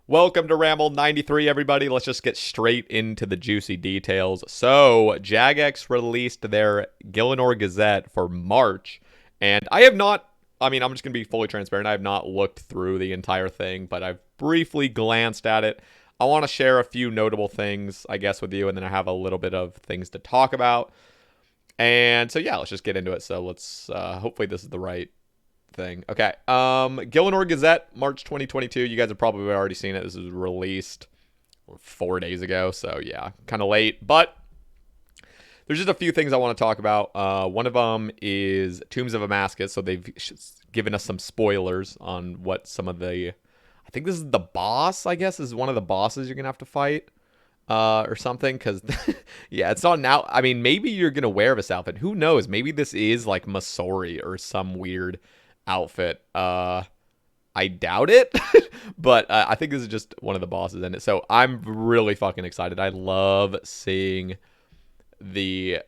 Welcome to Ramble 93, everybody. Let's just get straight into the juicy details. So, Jagex released their Lunar Gazette for March, and I have not, I'm just going to be fully transparent. I have not looked through the entire thing, but I've briefly glanced at it. I want to share a few notable things, I guess, with you, and then I have a little bit of things to talk about. And so, yeah, let's just get into it. So, hopefully, this is the right thing. Okay. Gillinor Gazette, March 2022. You guys have probably already seen it. This was released 4 days ago. So, yeah, kind of late. But there's just a few things I want to talk about. One of them is Tombs of Damascus. So, they've given us some spoilers on what some of the. I think this is the boss, I guess, is one of the bosses you're going to have to fight. Or something, because yeah, it's not now. I mean, maybe you're gonna wear this outfit. Who knows? Maybe this is like Masori or some weird outfit. I doubt it, but I think this is just one of the bosses in it. So I'm really fucking excited. I love seeing the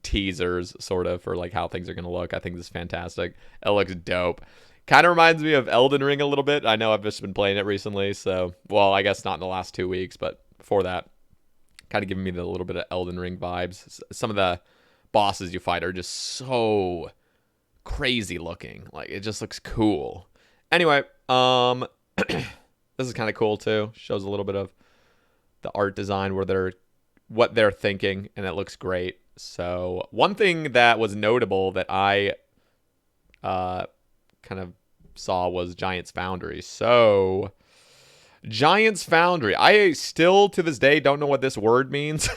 teasers, sort of, for like how things are gonna look. I think this is fantastic. It looks dope. Kind of reminds me of Elden Ring a little bit. I know I've just been playing it recently, so well, I guess not in the last 2 weeks, but before that, kind of giving me the little bit of Elden Ring vibes. Some of the bosses you fight are just so crazy looking. Like, it just looks cool. Anyway, this is kind of cool too. Shows a little bit of the art design what they're thinking, and it looks great. So one thing that was notable that I kind of saw was Giant's Foundry. So Giant's Foundry. I still to this day don't know what this word means.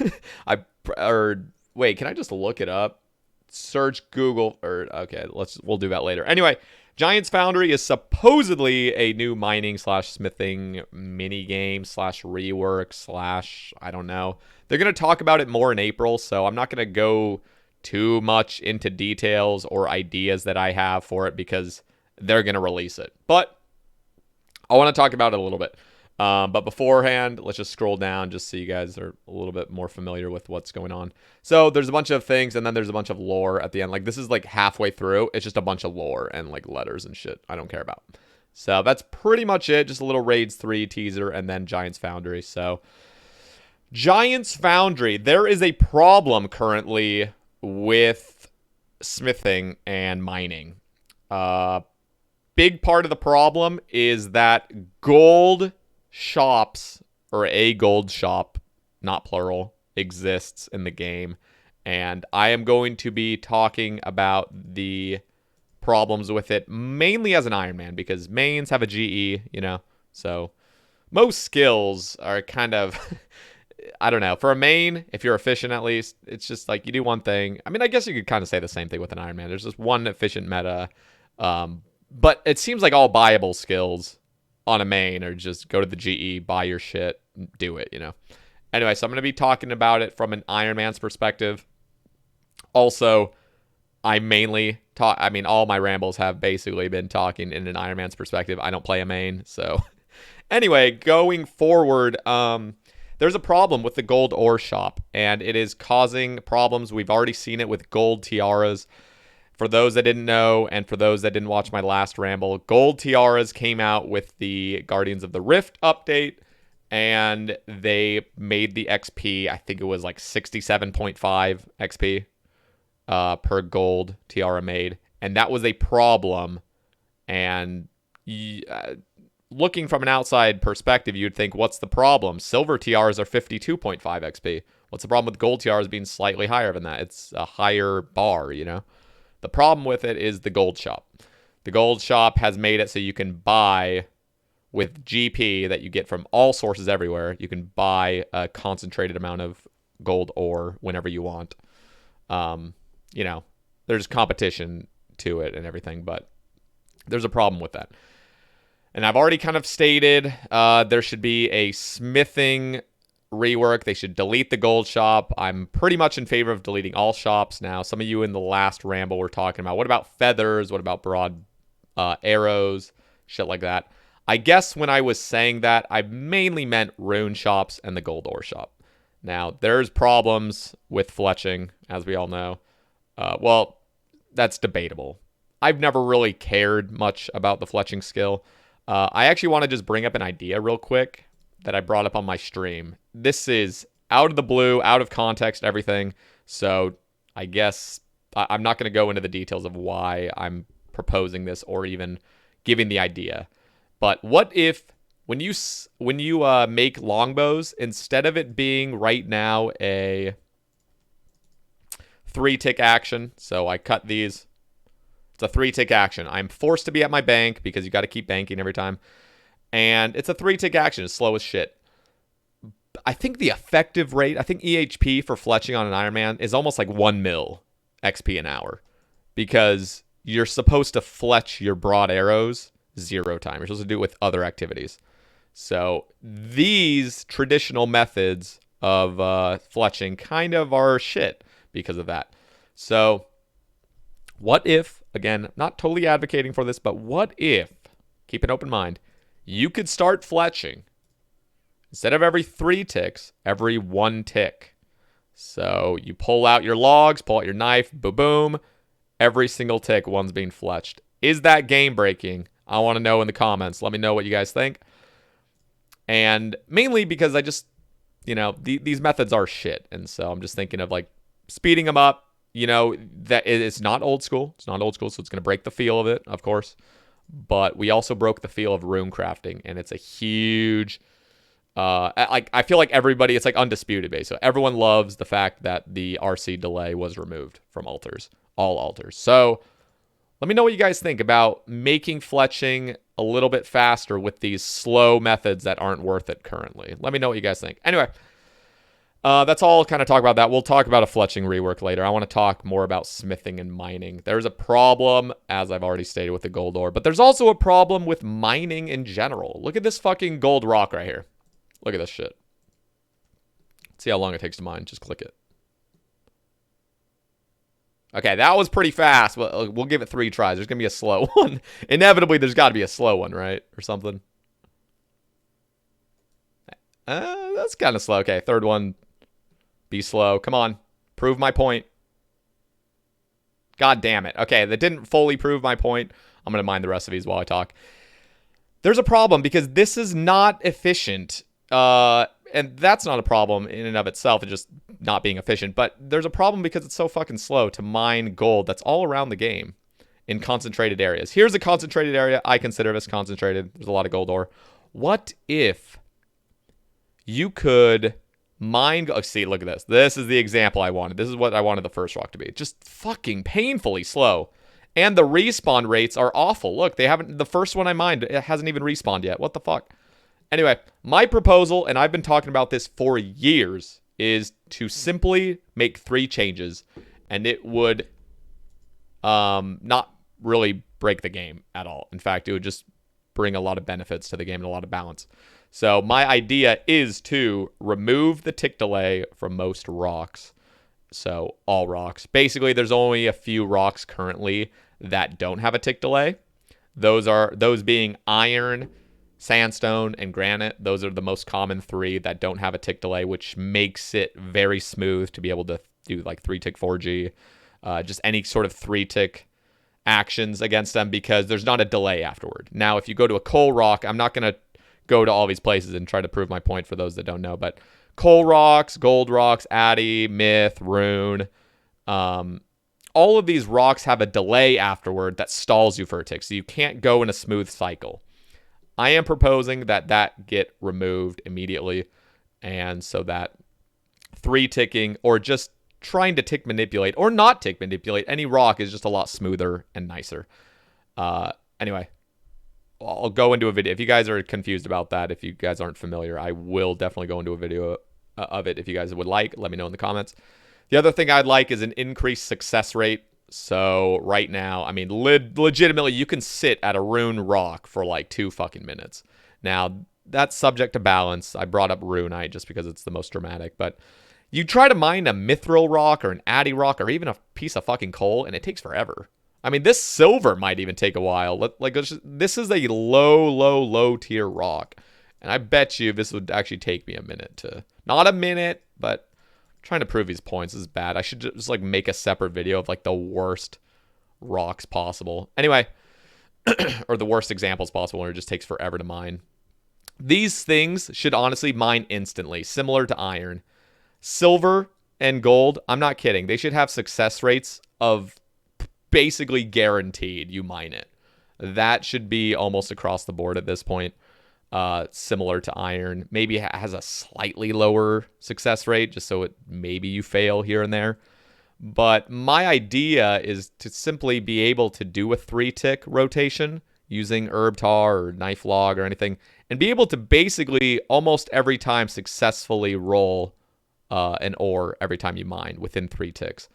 Wait, can I just look it up? Search Google okay, we'll do that later. Anyway, Giant's Foundry is supposedly a new mining / smithing mini game / rework / I don't know. They're going to talk about it more in April, so I'm not going to go too much into details or ideas that I have for it because they're going to release it. But I want to talk about it a little bit. But beforehand, let's just scroll down just so you guys are a little bit more familiar with what's going on. So there's a bunch of things, and then there's a bunch of lore at the end. Like, this is like halfway through. It's just a bunch of lore and like letters and shit I don't care about. So that's pretty much it. Just a little Raids 3 teaser and then Giant's Foundry. So Giant's Foundry. There is a problem currently with smithing and mining. Big part of the problem is that gold shops, or a gold shop, not plural, exists in the game. And I am going to be talking about the problems with it mainly as an Iron Man, because mains have a GE, so most skills are kind of I don't know. For a main, if you're efficient at least, it's just like you do one thing. I mean, I guess you could kind of say the same thing with an Iron Man. There's just one efficient meta. But it seems like all buyable skills on a main are just go to the GE, buy your shit, do it, Anyway, so I'm going to be talking about it from an Iron Man's perspective. Also, I mainly talk, all my rambles have basically been talking in an Iron Man's perspective. I don't play a main, so anyway, going forward, there's a problem with the gold ore shop, and it is causing problems. We've already seen it with gold tiaras. For those that didn't know, and for those that didn't watch my last ramble, gold tiaras came out with the Guardians of the Rift update, and they made the XP, I think it was like 67.5 XP per gold tiara made, and that was a problem. And looking from an outside perspective, you'd think, what's the problem? Silver tiaras are 52.5 XP. What's the problem with gold tiaras being slightly higher than that? It's a higher bar, The problem with it is the gold shop. The gold shop has made it so you can buy with GP that you get from all sources everywhere. You can buy a concentrated amount of gold ore whenever you want. There's competition to it and everything, but there's a problem with that. And I've already kind of stated there should be a smithing rework. They should delete the gold shop. I'm pretty much in favor of deleting all shops now. Some of you in the last ramble were talking about, what about feathers? What about broad arrows? Shit like that. I guess when I was saying that, I mainly meant rune shops and the gold ore shop. Now, there's problems with fletching, as we all know. Well, that's debatable. I've never really cared much about the fletching skill. I actually want to just bring up an idea real quick that I brought up on my stream. This is out of the blue, out of context, everything. So I guess I'm not going to go into the details of why I'm proposing this or even giving the idea. But what if when you make longbows, instead of it being right now a 3-tick action, so I cut these. It's a 3-tick action. I'm forced to be at my bank because you got to keep banking every time. And it's a 3-tick action. It's slow as shit. I think the effective rate, I think EHP for fletching on an Iron Man is almost like 1 mil XP an hour. Because you're supposed to fletch your broad arrows 0 time. You're supposed to do it with other activities. So these traditional methods of fletching kind of are shit because of that. So what if, again, not totally advocating for this, but what if, keep an open mind, you could start fletching instead of every 3 ticks, every 1 tick. So you pull out your logs, pull out your knife, boom, boom. Every single tick, one's being fletched. Is that game breaking? I want to know in the comments. Let me know what you guys think. And mainly because I just, these methods are shit. And so I'm just thinking of like speeding them up. That it's not old school. It's not old school, so it's going to break the feel of it, of course. But we also broke the feel of rune crafting, and it's a huge... I feel like everybody, it's like undisputed, basically. Everyone loves the fact that the RC delay was removed from altars. All altars. So let me know what you guys think about making fletching a little bit faster with these slow methods that aren't worth it currently. Let me know what you guys think. Anyway... that's all I'll kind of talk about that. We'll talk about a fletching rework later. I want to talk more about smithing and mining. There's a problem, as I've already stated, with the gold ore. But there's also a problem with mining in general. Look at this fucking gold rock right here. Look at this shit. Let's see how long it takes to mine. Just click it. Okay, that was pretty fast. We'll give it 3 tries. There's going to be a slow one. Inevitably, there's got to be a slow one, right? Or something. That's kind of slow. Okay, third one. Be slow. Come on. Prove my point. God damn it. Okay, that didn't fully prove my point. I'm going to mine the rest of these while I talk. There's a problem because this is not efficient. And that's not a problem in and of itself. It's just not being efficient. But there's a problem because it's so fucking slow to mine gold that's all around the game in concentrated areas. Here's a concentrated area. I consider this concentrated. There's a lot of gold ore. What if you could... mine... Oh, see, look at this. This is the example I wanted. This is what I wanted the first rock to be. Just fucking painfully slow. And the respawn rates are awful. Look, they haven't... The first one I mined, it hasn't even respawned yet. What the fuck? Anyway, my proposal, and I've been talking about this for years, is to simply make 3 changes. And it would not really break the game at all. In fact, it would just bring a lot of benefits to the game and a lot of balance. So my idea is to remove the tick delay from most rocks. So all rocks. Basically, there's only a few rocks currently that don't have a tick delay. Those being iron, sandstone, and granite. Those are the most common 3 that don't have a tick delay, which makes it very smooth to be able to do like 3-tick 4G. Just any sort of 3-tick actions against them because there's not a delay afterward. Now, if you go to a coal rock, I'm not going to go to all these places and try to prove my point for those that don't know, but coal rocks, gold rocks, addy, myth, rune, all of these rocks have a delay afterward that stalls you for a tick, so you can't go in a smooth cycle. I am proposing that get removed immediately, and so that 3-ticking or just trying to tick manipulate or not tick manipulate any rock is just a lot smoother and nicer. Anyway, I'll go into a video. If you guys are confused about that, if you guys aren't familiar, I will definitely go into a video of it if you guys would like. Let me know in the comments. The other thing I'd like is an increased success rate. So right now, I mean, legitimately, you can sit at a rune rock for like 2 fucking minutes. Now, that's subject to balance. I brought up runite just because it's the most dramatic, but you try to mine a mithril rock or an addy rock or even a piece of fucking coal, and it takes forever. I mean, this silver might even take a while. This is a low tier rock. And I bet you this would actually take me a minute to... Not a minute, but I'm trying to prove these points. This is bad. I should just, like, make a separate video of, like, the worst rocks possible. Anyway, or the worst examples possible where it just takes forever to mine. These things should honestly mine instantly, similar to iron. Silver and gold, I'm not kidding. They should have success rates of basically guaranteed you mine it. That should be almost across the board at this point. Similar to iron. Maybe it has a slightly lower success rate, just so maybe you fail here and there. But my idea is to simply be able to do a 3-tick rotation using herb tar or knife log or anything, and be able to basically almost every time successfully roll an ore every time you mine within 3 ticks.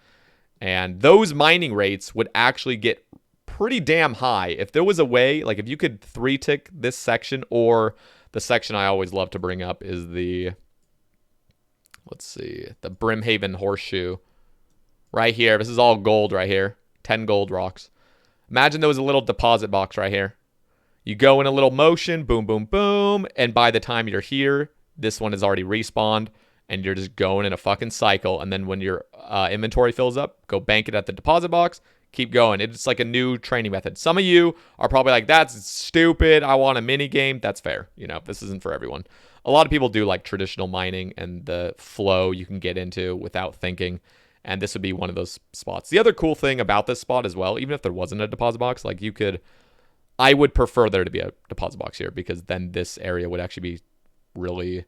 And those mining rates would actually get pretty damn high. If there was a way, like if you could 3-tick this section, or the section I always love to bring up is the, let's see, the Brimhaven Horseshoe. Right here. This is all gold right here. 10 gold rocks. Imagine there was a little deposit box right here. You go in a little motion, boom, boom, boom, and by the time you're here, this one is already respawned, and you're just going in a fucking cycle, and then when your inventory fills up, go bank it at the deposit box, keep going. It's like a new training method. Some of you are probably like, that's stupid, I want a mini game. That's fair. You know, this isn't for everyone. A lot of people do like traditional mining and the flow you can get into without thinking. And this would be one of those spots. The other cool thing about this spot as well, even if there wasn't a deposit box, like you could, I would prefer there to be a deposit box here, because then this area would actually be really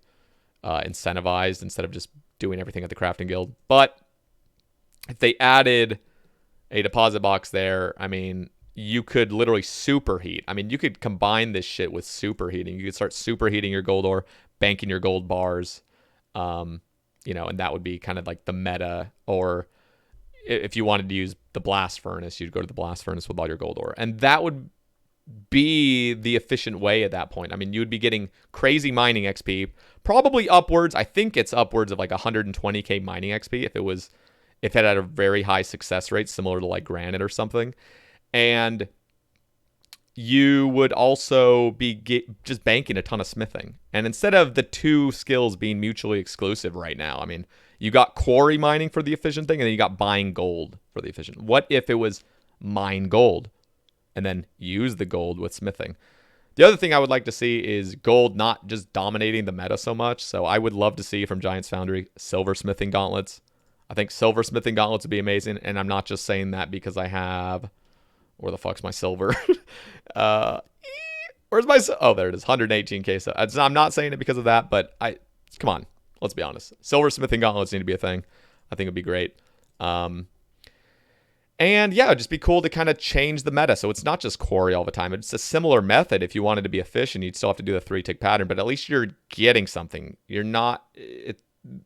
incentivized instead of just doing everything at the crafting guild. But if they added a deposit box there, I mean, you could literally superheat. I mean, you could combine this shit with superheating. You could start superheating your gold ore, banking your gold bars, you know, and that would be kind of like the meta. Or if you wanted to use the blast furnace, you'd go to the blast furnace with all your gold ore. And that would be the efficient way at that point. I mean, you would be getting crazy mining XP, probably upwards. I think it's upwards of like 120k mining XP if it had a very high success rate, similar to like granite or something. And you would also be just banking a ton of smithing. And instead of the two skills being mutually exclusive right now, I mean, you got quarry mining for the efficient thing, and then you got buying gold for the efficient. What if it was mine gold and then use the gold with smithing? The other thing I would like to see is gold not just dominating the meta so much. So I would love to see from Giants Foundry silver smithing gauntlets. I think silver smithing gauntlets would be amazing. And I'm not just saying that because I have... Where the fuck's my silver? Where's my... Oh, there it is. 118k. So I'm not saying it because of that, but come on. Let's be honest. Silver smithing gauntlets need to be a thing. I think it'd be great. And yeah, it'd just be cool to kind of change the meta. So it's not just quarry all the time. It's a similar method. If you wanted to be efficient, you'd still have to do the 3-tick pattern, but at least you're getting something. You're not...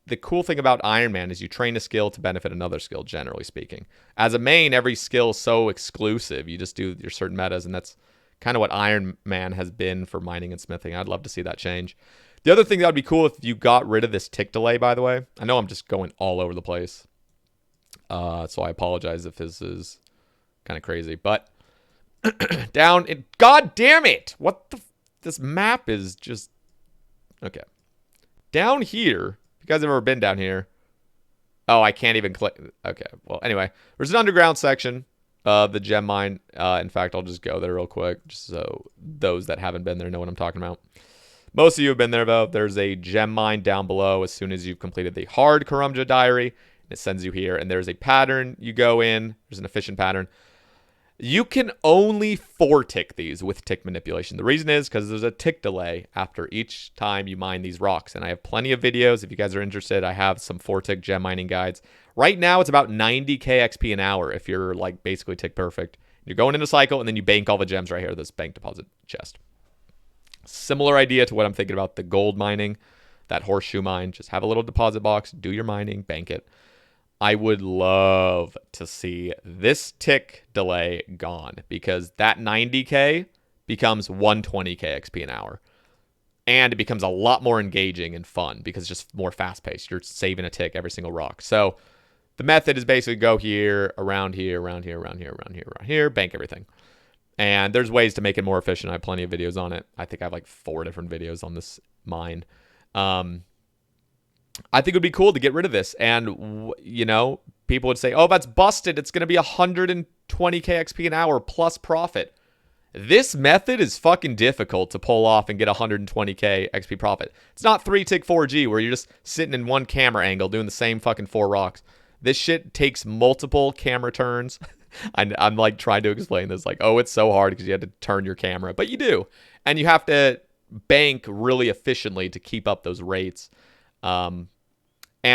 The cool thing about Iron Man is you train a skill to benefit another skill, generally speaking. As a main, every skill is so exclusive. You just do your certain metas, and that's kind of what Iron Man has been for mining and smithing. I'd love to see that change. The other thing that would be cool if you got rid of this tick delay, by the way. I know I'm just going all over the place. So I apologize if this is kind of crazy. But God damn it! This map is just... Okay. Down here... You guys have ever been down here? Oh, I can't even click. Okay, well, anyway. There's an underground section of the gem mine. In fact, I'll just go there real quick, just so those that haven't been there know what I'm talking about. Most of you have been there, though. There's a gem mine down below as soon as you've completed the hard Karumja diary. It sends you here, and there's a pattern. You go in. There's an efficient pattern. You can only 4-tick these with tick manipulation. The reason is because there's a tick delay after each time you mine these rocks. And I have plenty of videos. If you guys are interested, I have some 4-tick gem mining guides. Right now, it's about 90k XP an hour if you're like basically tick perfect. You're going in a cycle, and then you bank all the gems right here, this bank deposit chest. Similar idea to what I'm thinking about the gold mining, that horseshoe mine. Just have a little deposit box, do your mining, bank it. I would love to see this tick delay gone, because that 90k becomes 120k XP an hour. And it becomes a lot more engaging and fun because it's just more fast-paced. You're saving a tick every single rock. So the method is basically go here, around here, around here, around here, around here, around here, bank everything. And there's ways to make it more efficient. I have plenty of videos on it. I think I have like 4 different videos on this mine. I think it would be cool to get rid of this. And, you know, people would say, oh, that's busted. It's going to be 120k XP an hour plus profit. This method is fucking difficult to pull off and get 120k XP profit. It's not 3-tick 4G where you're just sitting in one camera angle doing the same fucking 4 rocks. This shit takes multiple camera turns. I'm like trying to explain this like, oh, it's so hard because you had to turn your camera, but you do. And you have to bank really efficiently to keep up those rates. And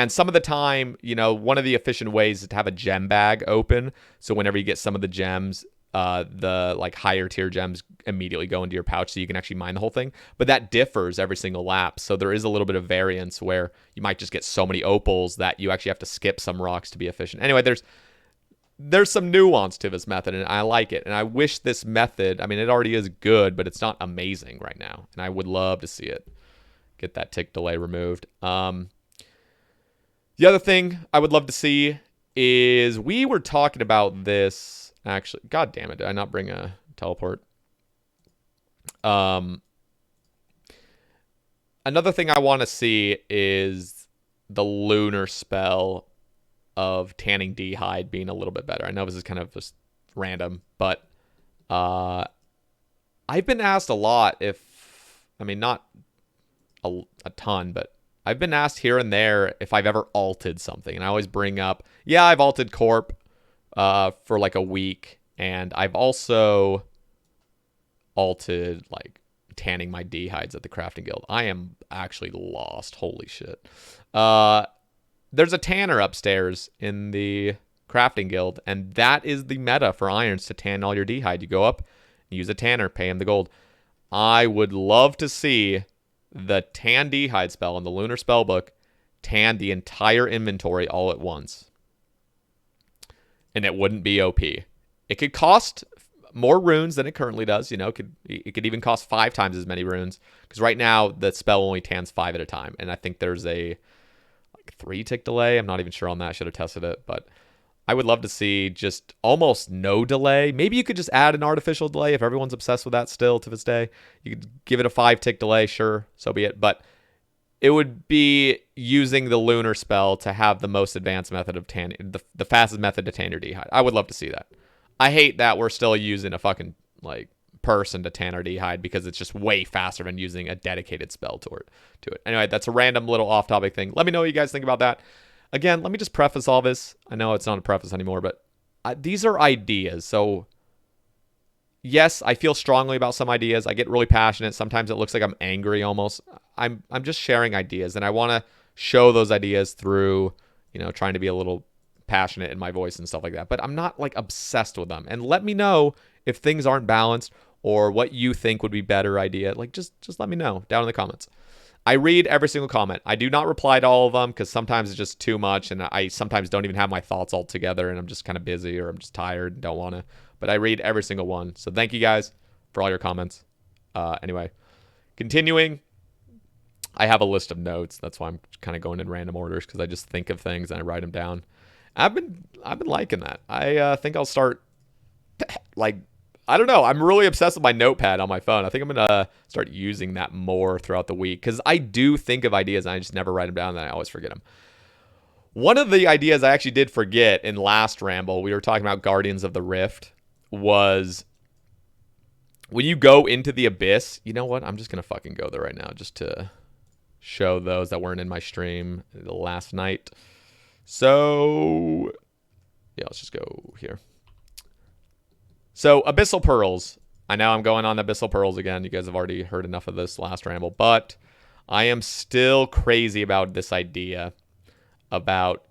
some of the time, you know, one of the efficient ways is to have a gem bag open. So whenever you get some of the gems, the like higher tier gems immediately go into your pouch so you can actually mine the whole thing. But that differs every single lap. So there is a little bit of variance where you might just get so many opals that you actually have to skip some rocks to be efficient. Anyway, there's some nuance to this method, and I like it. And I wish this method, I mean, it already is good, but it's not amazing right now. And I would love to see it get that tick delay removed. The other thing I would love to see is we were talking about this, actually. God damn it, did I not bring a teleport? Another thing I want to see is the Lunar spell of tanning D-hide being a little bit better. I know this is kind of just random, but I've been asked a lot if, I mean, not a ton, but I've been asked here and there if I've ever alted something. And I always bring up, yeah, I've alted Corp for like a week. And I've also alted like tanning my D-hides at the crafting guild. I am actually lost. Holy shit. There's a tanner upstairs in the crafting guild, and that is the meta for irons to tan all your D-hide. You go up, use a tanner, pay him the gold. I would love to see the tan D-hide spell in the Lunar spellbook tan the entire inventory all at once. And it wouldn't be OP. It could cost more runes than it currently does. You know, it could even cost 5 times as many runes. Because right now, the spell only tans 5 at a time. And I think there's a 3-tick delay. I'm not even sure on that. I should have tested it. But I would love to see just almost no delay. Maybe you could just add an artificial delay if everyone's obsessed with that still to this day. You could give it a 5-tick delay. Sure, so be it. But it would be using the Lunar spell to have the most advanced method of tanning, the fastest method to tan your D-hide. I would love to see that. I hate that we're still using a fucking like person to tan our D-hide because it's just way faster than using a dedicated spell to it. Anyway, that's a random little off-topic thing. Let me know what you guys think about that. Again, let me just preface all this. I know it's not a preface anymore, but these are ideas. So, yes, I feel strongly about some ideas. I get really passionate. Sometimes it looks like I'm angry almost. I'm just sharing ideas, and I want to show those ideas through, you know, trying to be a little passionate in my voice and stuff like that. But I'm not like obsessed with them. And let me know if things aren't balanced or what you think would be better idea. Like just let me know down in the comments. I read every single comment. I do not reply to all of them because sometimes it's just too much, and I sometimes don't even have my thoughts all together, and I'm just kind of busy or I'm just tired and don't want to. But I read every single one. So thank you guys for all your comments. Anyway, continuing. I have a list of notes. That's why I'm kind of going in random orders because I just think of things and I write them down. I've been liking that. I think I'll start like, I don't know. I'm really obsessed with my notepad on my phone. I think I'm going to start using that more throughout the week because I do think of ideas and I just never write them down and I always forget them. One of the ideas I actually did forget in last Ramble, we were talking about Guardians of the Rift, was when you go into the Abyss, you know what? I'm just going to fucking go there right now just to show those that weren't in my stream last night. So, yeah, let's just go here. So, Abyssal Pearls. I know I'm going on Abyssal Pearls again. You guys have already heard enough of this last Ramble. But I am still crazy about this idea about...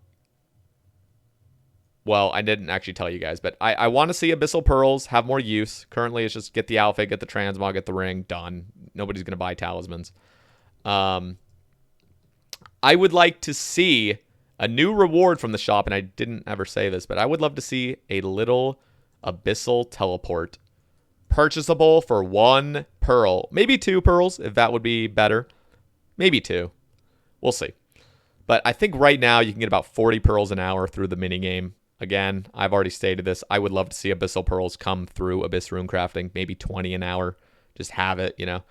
Well, I didn't actually tell you guys. But I want to see Abyssal Pearls have more use. Currently, it's just get the outfit, get the transmog, get the ring. Done. Nobody's going to buy talismans. I would like to see a new reward from the shop. And I didn't ever say this. But I would love to see a little... Abyssal teleport purchasable for 1 pearl, maybe 2 pearls if that would be better, maybe 2, we'll see. But I think right now you can get about 40 pearls an hour through the minigame. Again, I've already stated this. I would love to see Abyssal pearls come through Abyss rune crafting, maybe 20 an hour. Just have it, you know.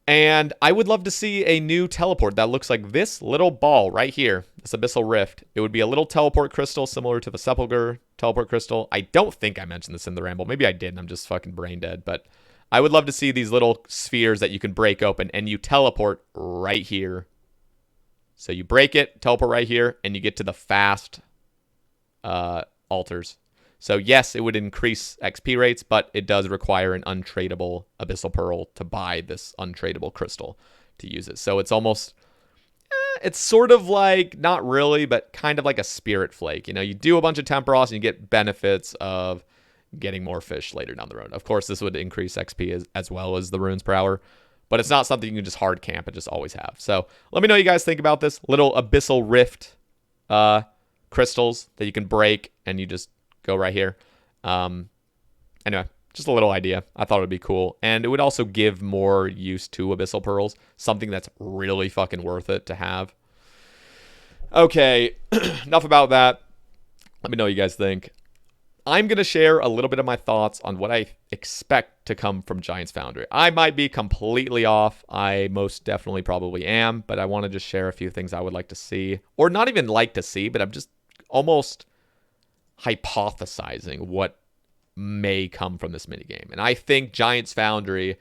And I would love to see a new teleport that looks like this little ball right here, this Abyssal Rift. It would be a little teleport crystal similar to the Sepulchre teleport crystal. I don't think I mentioned this in the Ramble. Maybe I did and I'm just fucking brain dead. But I would love to see these little spheres that you can break open and you teleport right here. So you break it, teleport right here, and you get to the fast altars. So yes, it would increase XP rates, but it does require an untradeable Abyssal Pearl to buy this untradeable crystal to use it. So it's almost, it's sort of like, not really, but kind of like a Spirit Flake. You know, you do a bunch of Temporos and you get benefits of getting more fish later down the road. Of course, this would increase XP as well as the runes per hour, but it's not something you can just hard camp and just always have. So let me know what you guys think about this little Abyssal Rift crystals that you can break and you just go right here. Anyway, just a little idea. I thought it would be cool. And it would also give more use to Abyssal Pearls. Something that's really fucking worth it to have. Okay, enough about that. Let me know what you guys think. I'm going to share a little bit of my thoughts on what I expect to come from Giants Foundry. I might be completely off. I most definitely probably am. But I want to just share a few things I would like to see. Or not even like to see, but I'm just almost hypothesizing what may come from this minigame. And I think Giants Foundry,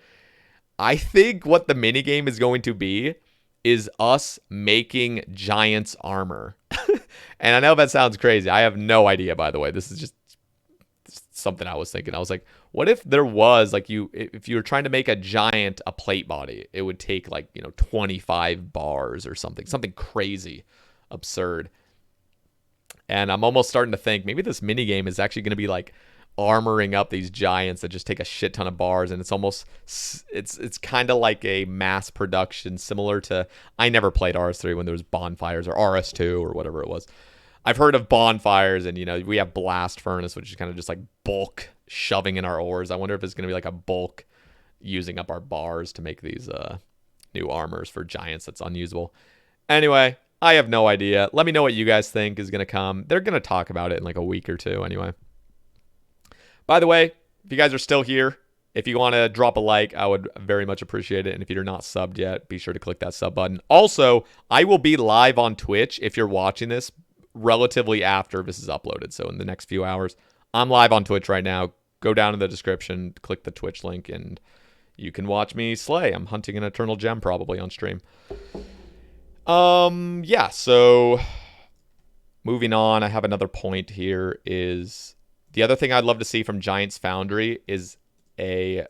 I think what the minigame is going to be is us making Giants armor. And I know that sounds crazy. I have no idea, by the way. This is just something I was thinking. I was like, what if there was, like, if you were trying to make a giant a plate body, it would take, like, 25 bars or something crazy, absurd. And I'm almost starting to think maybe this minigame is actually going to be like armoring up these giants that just take a shit ton of bars. And it's almost, it's kind of like a mass production similar to, I never played RS3 when there was bonfires, or RS2 or whatever it was. I've heard of bonfires and, we have blast furnace, which is kind of just like bulk shoving in our ores. I wonder if it's going to be like a bulk using up our bars to make these new armors for giants that's unusable. Anyway, I have no idea. Let me know what you guys think is going to come. They're going to talk about it in like a week or two anyway. By the way, if you guys are still here, if you want to drop a like, I would very much appreciate it. And if you're not subbed yet, be sure to click that sub button. Also, I will be live on Twitch if you're watching this relatively after this is uploaded. So in the next few hours, I'm live on Twitch right now. Go down in the description, click the Twitch link, and you can watch me slay. I'm hunting an eternal gem probably on stream. Yeah, so moving on, I have another point here is the other thing I'd love to see from Giants Foundry is a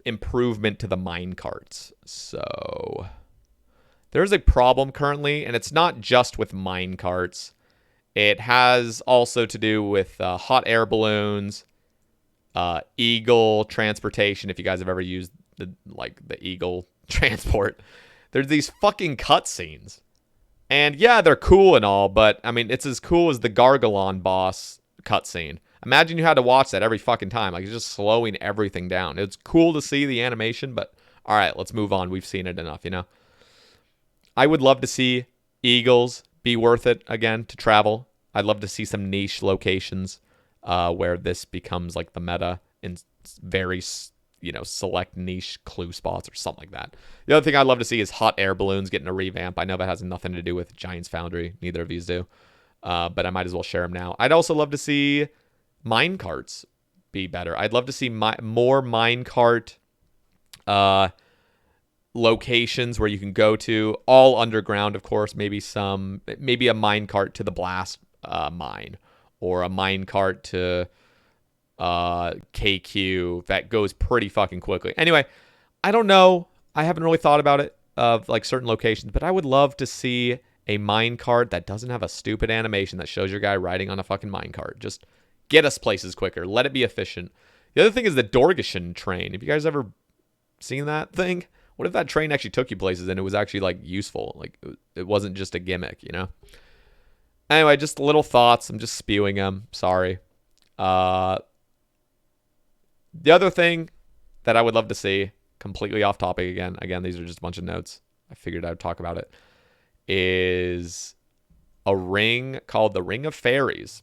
improvement to the mine carts. So there's a problem currently, and it's not just with mine carts. It has also to do with hot air balloons, Eagle transportation. If you guys have ever used the Eagle transport, there's these fucking cutscenes, and yeah, they're cool and all, but I mean, it's as cool as the Gargalon boss cutscene. Imagine you had to watch that every fucking time. Like, it's just slowing everything down. It's cool to see the animation, but all right, let's move on. We've seen it enough, I would love to see Eagles be worth it again to travel. I'd love to see some niche locations where this becomes like the meta in very, select niche clue spots or something like that. The other thing I'd love to see is hot air balloons getting a revamp. I know that has nothing to do with Giants Foundry. Neither of these do. But I might as well share them now. I'd also love to see mine carts be better. I'd love to see more mine cart locations where you can go to, all underground, of course. Maybe a mine cart to the blast mine, or a mine cart to KQ that goes pretty fucking quickly. Anyway, I don't know. I haven't really thought about it of like certain locations, but I would love to see a mine cart that doesn't have a stupid animation that shows your guy riding on a fucking mine cart. Just get us places quicker. Let it be efficient. The other thing is the Dorgeshan train. Have you guys ever seen that thing? What if that train actually took you places and it was actually like useful? Like, it wasn't just a gimmick, Anyway, just little thoughts. I'm just spewing them. Sorry. The other thing that I would love to see, completely off topic again, these are just a bunch of notes. I figured I'd talk about it, is a ring called the Ring of Fairies.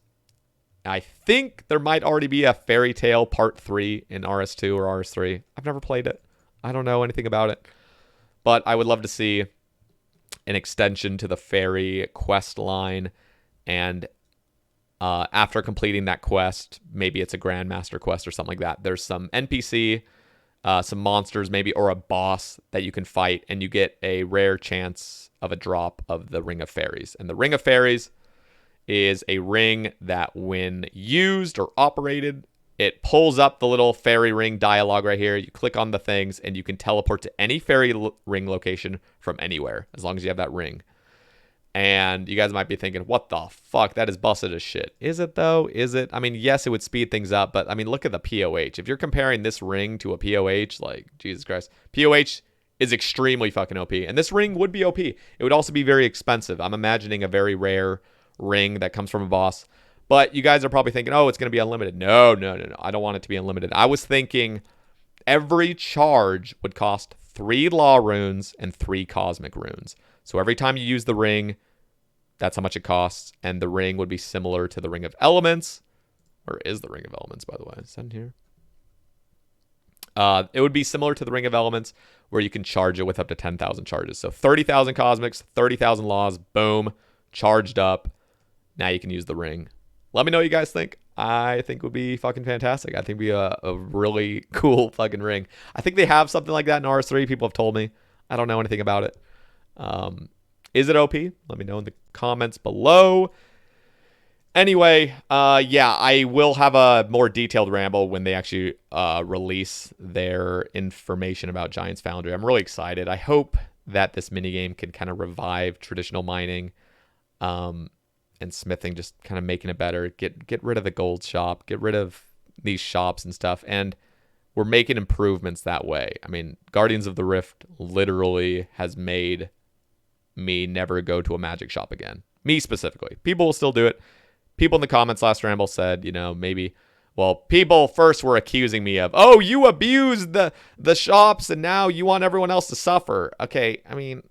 I think there might already be a Fairy Tale Part 3 in RS2 or RS3. I've never played it. I don't know anything about it. But I would love to see an extension to the fairy quest line. And after completing that quest, maybe it's a Grandmaster quest or something like that, there's some NPC, some monsters maybe, or a boss that you can fight, and you get a rare chance of a drop of the Ring of Fairies. And the Ring of Fairies is a ring that, when used or operated, it pulls up the little fairy ring dialogue right here. You click on the things, and you can teleport to any fairy ring location from anywhere, as long as you have that ring. And you guys might be thinking, what the fuck? That is busted as shit. Is it, though? Is it? I mean, yes, it would speed things up, but, I mean, look at the POH. If you're comparing this ring to a POH, like, Jesus Christ. POH is extremely fucking OP. And this ring would be OP. It would also be very expensive. I'm imagining a very rare ring that comes from a boss. But you guys are probably thinking, oh, it's going to be unlimited. No. I don't want it to be unlimited. I was thinking every charge would cost 3 law runes and 3 cosmic runes. So every time you use the ring, that's how much it costs. And the ring would be similar to the Ring of Elements. Where is the Ring of Elements, by the way? Is that in here? It would be similar to the Ring of Elements, where you can charge it with up to 10,000 charges. So 30,000 cosmics, 30,000 laws, boom, charged up. Now you can use the ring. Let me know what you guys think. I think it would be fucking fantastic. I think it would be a really cool fucking ring. I think they have something like that in RS3. People have told me. I don't know anything about it. Is it OP? Let me know in the comments below. Anyway, yeah, I will have a more detailed ramble when they actually release their information about Giants Foundry. I'm really excited. I hope that this minigame can kind of revive traditional mining and smithing, just kind of making it better. Get rid of the gold shop. Get rid of these shops and stuff. And we're making improvements that way. I mean, Guardians of the Rift literally has made me never go to a magic shop again. Me specifically. People will still do it. People in the comments last ramble said, you know, maybe, well, people first were accusing me of, oh, you abused the shops and now you want everyone else to suffer. Okay, I mean,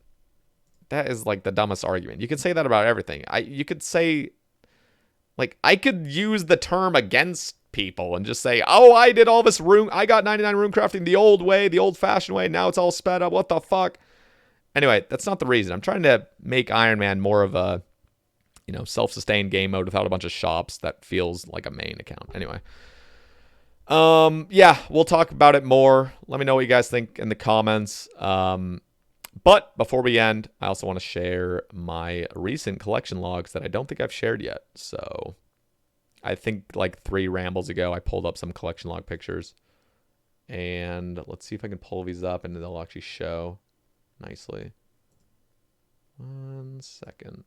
that is like the dumbest argument. You could say that about everything. You could say, like, I could use the term against people and just say, oh, I did all this rune, I got 99 rune crafting the old way, the old fashioned way, now it's all sped up, what the fuck? Anyway, that's not the reason. I'm trying to make Iron Man more of a, you know, self-sustained game mode without a bunch of shops that feels like a main account. Anyway. Yeah, we'll talk about it more. Let me know what you guys think in the comments. But before we end, I also want to share my recent collection logs that I don't think I've shared yet. So I think like 3 rambles ago, I pulled up some collection log pictures. And let's see if I can pull these up and they'll actually show nicely. 1 second.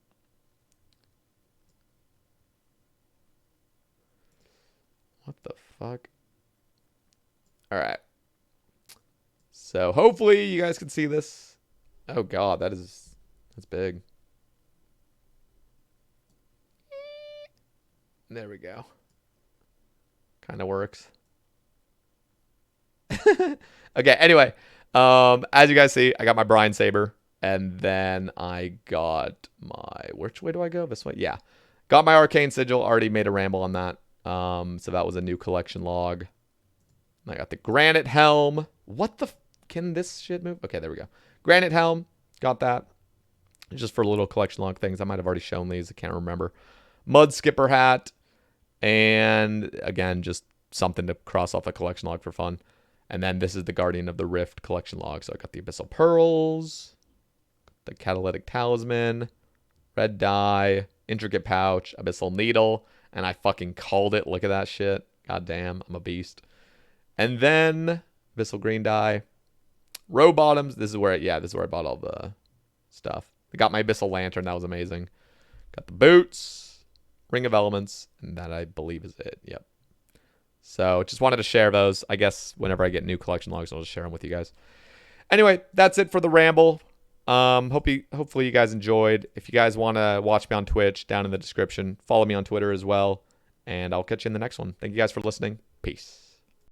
What the fuck? All right. So hopefully you guys can see this. Oh god, that's big. There we go. Kind of works. Okay, anyway, as you guys see, I got my Brian Saber, and then I got my, which way do I go? This way? Yeah. Got my Arcane Sigil, already made a ramble on that. So that was a new collection log. I got the Granite Helm. What the can this shit move? Okay, there we go. Granite Helm, got that. Just for little collection log things. I might have already shown these, I can't remember. Mud Skipper hat, and again, just something to cross off the collection log for fun. And then this is the Guardian of the Rift collection log. So I got the Abyssal Pearls, the Catalytic Talisman, Red Dye, Intricate Pouch, Abyssal Needle, and I fucking called it. Look at that shit. God damn, I'm a beast. And then Abyssal Green Dye, Row Bottoms. This is where I bought all the stuff. I got my Abyssal Lantern. That was amazing. Got the boots, Ring of Elements, and that I believe is it. Yep. So just wanted to share those. I guess whenever I get new collection logs, I'll just share them with you guys. Anyway, that's it for the ramble. Hopefully you guys enjoyed. If you guys want to watch me on Twitch, down in the description. Follow me on Twitter as well. And I'll catch you in the next one. Thank you guys for listening. Peace.